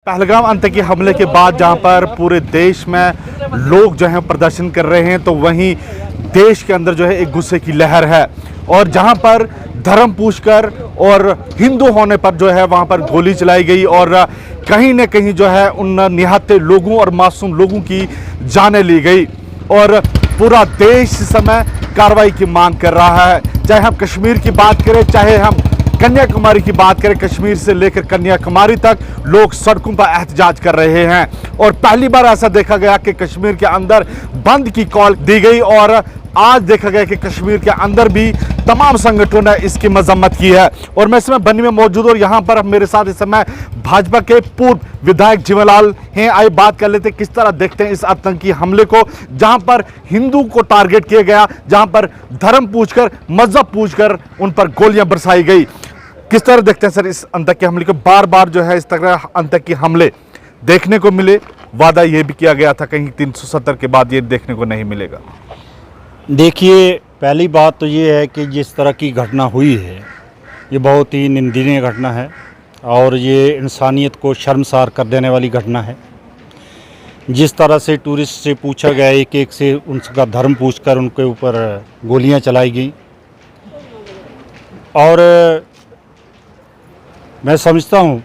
पहलगाम आतंकी हमले के बाद जहां पर पूरे देश में लोग जो हैं प्रदर्शन कर रहे हैं, तो वहीं देश के अंदर जो है एक गुस्से की लहर है। और जहां पर धर्म पूछकर और हिंदू होने पर जो है वहां पर गोली चलाई गई और कहीं न कहीं जो है उन निहत्थे लोगों और मासूम लोगों की जानें ली गई। और पूरा देश इस समय कार्रवाई की मांग कर रहा है। चाहे हम कश्मीर की बात करें, चाहे हम कन्याकुमारी की बात करें, कश्मीर से लेकर कन्याकुमारी तक लोग सड़कों पर एहतजाज कर रहे हैं। और पहली बार ऐसा देखा गया कि कश्मीर के अंदर बंद की कॉल दी गई और आज देखा गया कि कश्मीर के अंदर भी तमाम संगठनों ने इसकी मजम्मत की है। और मैं इस समय बन्नी में मौजूद और यहाँ पर मेरे साथ इस समय भाजपा के पूर्व विधायक जीवनलाल हैं। आइए बात कर लेते हैं किस तरह देखते हैं इस आतंकी हमले को, जहां पर हिंदू को टारगेट किया गया, जहां पर धर्म पूछकर, मजहब पूछकर उन पर गोलियां बरसाई गई। किस तरह देखते हैं सर इस आतंकी हमले को? बार बार जो है इस तरह आतंकी हमले देखने को मिले, वादा यह भी किया गया था कहीं 370 के बाद ये देखने को नहीं मिलेगा। देखिए, पहली बात तो ये है कि जिस तरह की घटना हुई है ये बहुत ही निंदनीय घटना है और ये इंसानियत को शर्मसार कर देने वाली घटना है। जिस तरह से टूरिस्ट से पूछा गया, एक एक से उनका धर्म पूछकर उनके ऊपर गोलियां चलाई गई। और मैं समझता हूँ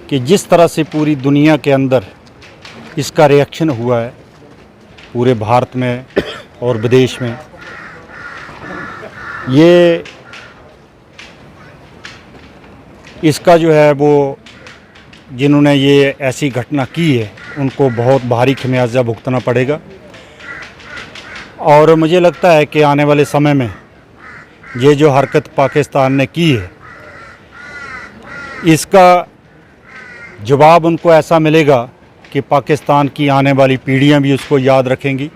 कि जिस तरह से पूरी दुनिया के अंदर इसका रिएक्शन हुआ है, पूरे भारत में और विदेश में, ये इसका जो है वो जिन्होंने ये ऐसी घटना की है उनको बहुत भारी खमियाजा भुगतना पड़ेगा। और मुझे लगता है कि आने वाले समय में ये जो हरकत पाकिस्तान ने की है इसका जवाब उनको ऐसा मिलेगा कि पाकिस्तान की आने वाली पीढ़ियां भी उसको याद रखेंगी।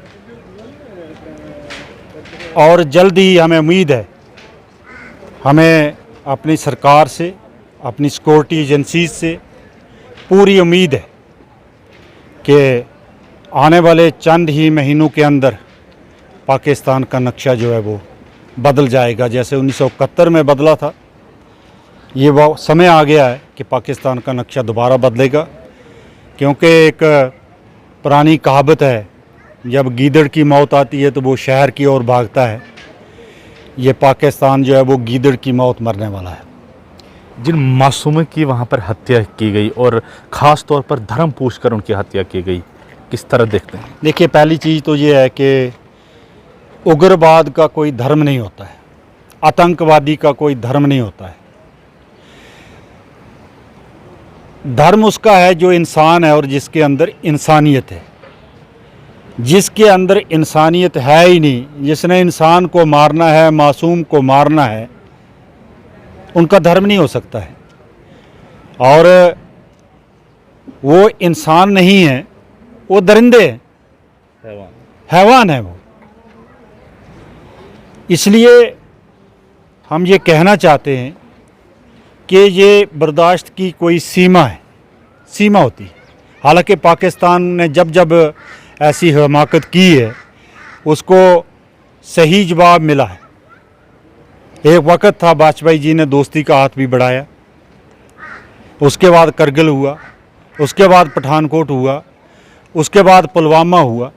और जल्द ही हमें उम्मीद है, हमें अपनी सरकार से, अपनी सिक्योरिटी एजेंसीज से पूरी उम्मीद है कि आने वाले चंद ही महीनों के अंदर पाकिस्तान का नक्शा जो है वो बदल जाएगा। जैसे 1971 में बदला था, ये वो समय आ गया है कि पाकिस्तान का नक्शा दोबारा बदलेगा। क्योंकि एक पुरानी कहावत है, जब गीदड़ की मौत आती है तो वो शहर की ओर भागता है। ये पाकिस्तान जो है वो गीदड़ की मौत मरने वाला है। जिन मासूमों की वहाँ पर हत्या की गई और ख़ास तौर पर धर्म पूछकर उनकी हत्या की गई, किस तरह देखते हैं? देखिए, पहली चीज़ तो ये है कि उग्रवाद का कोई धर्म नहीं होता है, आतंकवादी का कोई धर्म नहीं होता है। धर्म उसका है जो इंसान है और जिसके अंदर इंसानियत है। जिसके अंदर इंसानियत है ही नहीं, जिसने इंसान को मारना है, मासूम को मारना है, उनका धर्म नहीं हो सकता है। और वो इंसान नहीं है, वो दरिंदे हैं, हैवान है वो। इसलिए हम ये कहना चाहते हैं कि ये बर्दाश्त की कोई सीमा होती है। हालांकि पाकिस्तान ने जब जब ऐसी हमाकत की है उसको सही जवाब मिला है। एक वक्त था वाजपेयी जी ने दोस्ती का हाथ भी बढ़ाया, उसके बाद करगिल हुआ, उसके बाद पठानकोट हुआ, उसके बाद पुलवामा हुआ।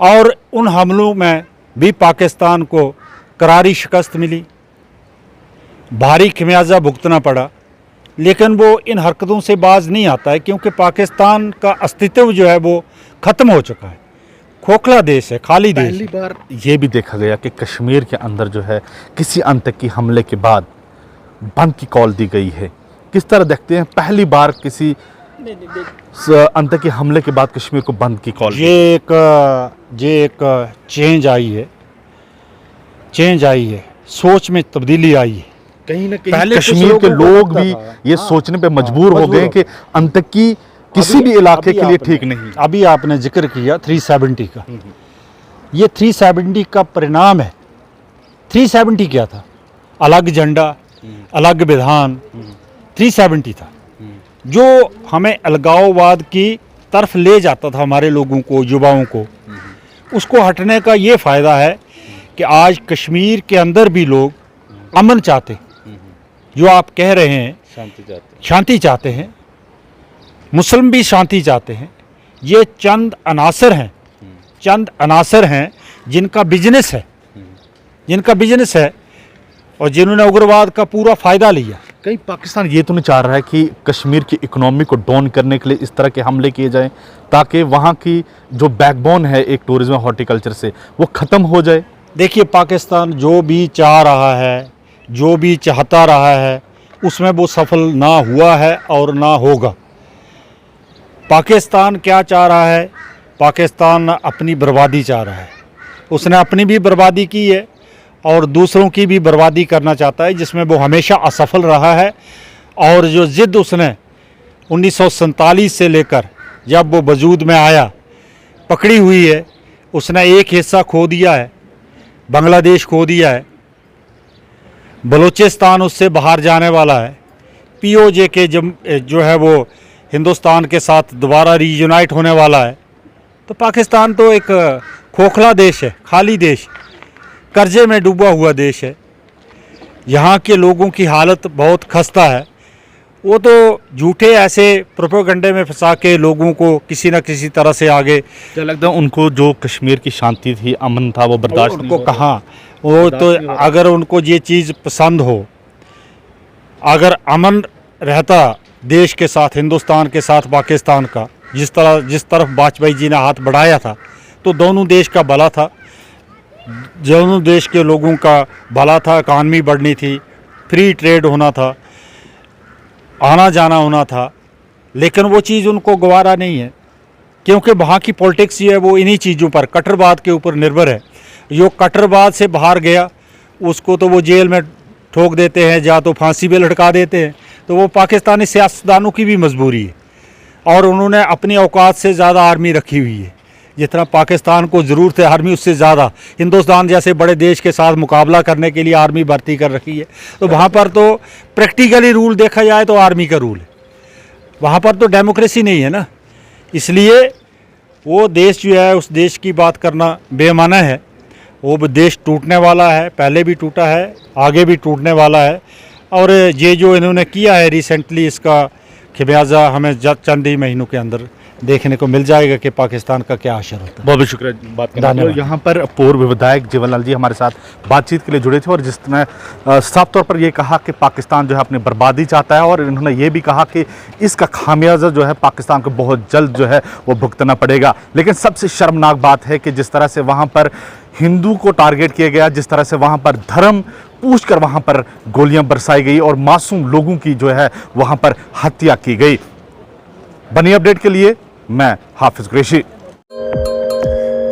और उन हमलों में भी पाकिस्तान को करारी शिकस्त मिली, भारी खमियाजा भुगतना पड़ा। लेकिन वो इन हरकतों से बाज नहीं आता है, क्योंकि पाकिस्तान का अस्तित्व जो है वो ख़त्म हो चुका है। खोखला देश है, खाली देश है। पहली बार ये भी देखा गया कि कश्मीर के अंदर जो है किसी आतंकी हमले के बाद बंद की कॉल दी गई है। किस तरह देखते हैं पहली बार किसी आतंकी हमले के बाद कश्मीर को बंद की कॉल? ये एक चेंज आई है, सोच में तब्दीली आई है। कहीं ना कहीं कश्मीर के लोग भी ये सोचने पे मजबूर हो गए कि आतंकी किसी भी इलाके के लिए ठीक नहीं। अभी आपने जिक्र किया 370 का, ये 370 का परिणाम है। 370 क्या था? अलग झंडा, अलग विधान, 370 था जो हमें अलगाववाद की तरफ ले जाता था हमारे लोगों को, युवाओं को। उसको हटने का ये फ़ायदा है कि आज कश्मीर के अंदर भी लोग अमन चाहते। जो आप कह रहे हैं शांति चाहते हैं, मुस्लिम भी शांति चाहते हैं। ये चंद अनासर हैं जिनका बिजनेस है और जिन्होंने उग्रवाद का पूरा फ़ायदा लिया। कहीं पाकिस्तान ये तो नहीं चाह रहा है कि कश्मीर की इकोनॉमी को डाउन करने के लिए इस तरह के हमले किए जाएं ताकि वहाँ की जो बैकबोन है एक टूरिज्म हॉर्टिकल्चर से वो ख़त्म हो जाए? देखिए, पाकिस्तान जो भी चाह रहा है, जो भी चाहता रहा है, उसमें वो सफल ना हुआ है और ना होगा। पाकिस्तान क्या चाह रहा है? पाकिस्तान अपनी बर्बादी चाह रहा है। उसने अपनी भी बर्बादी की है और दूसरों की भी बर्बादी करना चाहता है, जिसमें वो हमेशा असफल रहा है। और जो ज़िद उसने 1947 से लेकर जब वो वजूद में आया पकड़ी हुई है, उसने एक हिस्सा खो दिया है, बांग्लादेश खो दिया है, बलूचिस्तान उससे बाहर जाने वाला है, पीओजे के जो है वो हिंदुस्तान के साथ दोबारा रीयूनाइट होने वाला है। तो पाकिस्तान तो एक खोखला देश है, खाली देश, कर्जे में डूबा हुआ देश है। यहाँ के लोगों की हालत बहुत खस्ता है। वो तो झूठे ऐसे प्रोपेगेंडे में फंसा के लोगों को किसी न किसी तरह से आगे, क्या लगता है उनको जो कश्मीर की शांति थी, अमन था, वो बर्दाश्त उनको कहाँ, वो तो अगर उनको ये चीज़ पसंद हो, अगर अमन रहता देश के साथ, हिंदुस्तान के साथ पाकिस्तान का, जिस तरफ वाजपेयी जी ने हाथ बढ़ाया था, तो दोनों देश का भला था, दोनों देश के लोगों का भला था, इकानमी बढ़नी थी, फ्री ट्रेड होना था, आना जाना होना था। लेकिन वो चीज़ उनको गवारा नहीं है, क्योंकि वहाँ की पॉलिटिक्स ये है, वो इन्हीं चीज़ों पर, कट्टरवाद के ऊपर निर्भर है। जो कट्टरवाद से बाहर गया उसको तो वो जेल में ठोक देते हैं, या तो फांसी पे लटका देते हैं। तो वो पाकिस्तानी सियासतदानों की भी मजबूरी है, और उन्होंने अपनी औकात से ज़्यादा आर्मी रखी हुई है। जितना पाकिस्तान को ज़रूरत है आर्मी, उससे ज़्यादा हिंदुस्तान जैसे बड़े देश के साथ मुकाबला करने के लिए आर्मी भर्ती कर रखी है। तो वहाँ पर तो प्रैक्टिकली रूल देखा जाए तो आर्मी का रूल है, वहाँ पर तो डेमोक्रेसी नहीं है ना। इसलिए वो देश जो है, उस देश की बात करना बेमाना है। वो देश टूटने वाला है, पहले भी टूटा है, आगे भी टूटने वाला है। और ये जो इन्होंने किया है रिसेंटली, इसका खमियाजा हमें चंद ही महीनों के अंदर देखने को मिल जाएगा कि पाकिस्तान का क्या असर होता है। बहुत बहुत शुक्रिया बात करने के लिए। यहाँ पर पूर्व विधायक जीवनलाल जी हमारे साथ बातचीत के लिए जुड़े थे और जिसने साफ तौर पर ये कहा कि पाकिस्तान जो है अपनी बर्बादी चाहता है, और इन्होंने ये भी कहा कि इसका खामियाजा जो है पाकिस्तान को बहुत जल्द जो है वो भुगतना पड़ेगा। लेकिन सबसे शर्मनाक बात है कि जिस तरह से वहाँ पर हिंदू को टारगेट किया गया, जिस तरह से वहाँ पर धर्म पूछकर वहाँ पर गोलियां बरसाई गई और मासूम लोगों की जो है वहाँ पर हत्या की गई। बनी अपडेट के लिए मैं Hafiz Qureshi.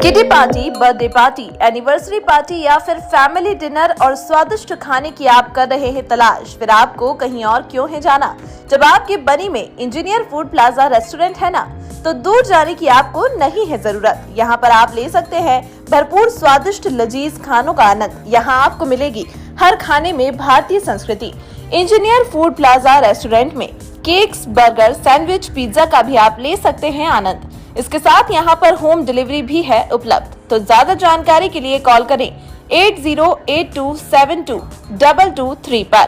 Kitty party, birthday party, anniversary party या फिर फैमिली डिनर और स्वादिष्ट खाने की आप कर रहे हैं तलाश, फिर आपको कहीं और क्यों है जाना। जब आपके बनी में इंजीनियर फूड प्लाजा रेस्टोरेंट है ना, तो दूर जाने की आपको नहीं है जरूरत। यहाँ पर आप ले सकते हैं भरपूर स्वादिष्ट लजीज खानों का आनंद। यहाँ आपको मिलेगी हर खाने में भारतीय संस्कृति। इंजीनियर फूड प्लाजा रेस्टोरेंट में केक्स, बर्गर, सैंडविच, पिज्जा का भी आप ले सकते हैं आनंद। इसके साथ यहाँ पर होम डिलीवरी भी है उपलब्ध। तो ज्यादा जानकारी के लिए कॉल करें 8082722223 पर।